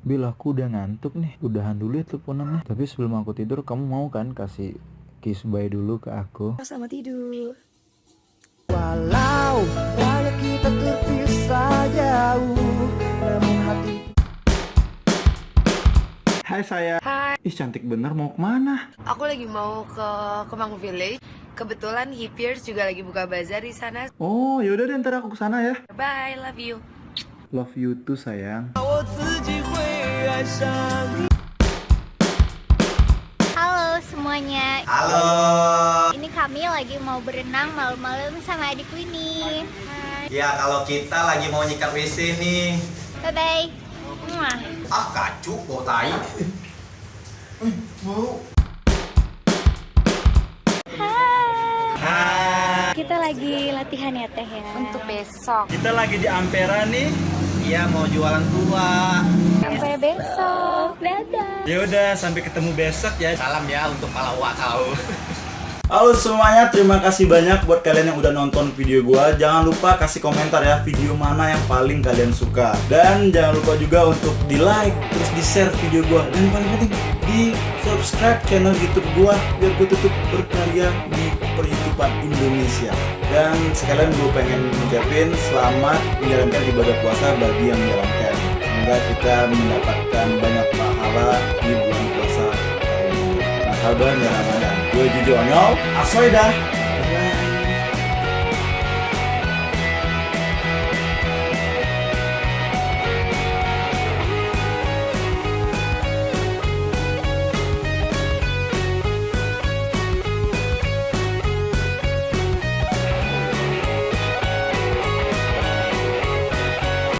Bil, aku udah ngantuk nih. Udahan dulu ya teleponannya. Tapi sebelum aku tidur, kamu mau kan kasih kiss bye dulu ke aku? Selamat tidur. Walau banyak kita terpisah jauh, namun hati. Hai sayang. Hai, Ih, cantik bener, mau kemana? aku lagi mau ke Kemang Village. Kebetulan Hippiers juga lagi buka bazar di sana. Oh, yaudah deh, ntar aku kesana ya. Bye, love you. Love you too, sayang. Halo semuanya. Halo. Ini kami lagi mau berenang malam-malam sama adikku ini. Ya kalau kita lagi mau nyikat WC nih. Bye bye. Muah. Ah kacu kok tai. Hai. Kita lagi latihan ya Teh ya. Untuk besok. Kita lagi di Ampera nih. Iya mau jualan tua. Sampai besok. Dadah. Ya udah, sampai ketemu besok ya. Salam ya untuk para wakau. Halo semuanya, terima kasih banyak buat kalian yang udah nonton video gua. Jangan lupa kasih komentar ya, video mana yang paling kalian suka. Dan jangan lupa juga untuk di like, terus di share video gua. Dan paling penting, di subscribe channel YouTube gua biar gua tetap berkarya di per-YouTubean Indonesia. Dan sekalian gua pengen ngucapin selamat menjalankan ibadah puasa bagi yang menjalankan. Semoga kita mendapatkan banyak pahala di bulan puasa tahun ini. Marhaban ya Ramadan. Gue Jujo Onyol, asoy dah. Bye.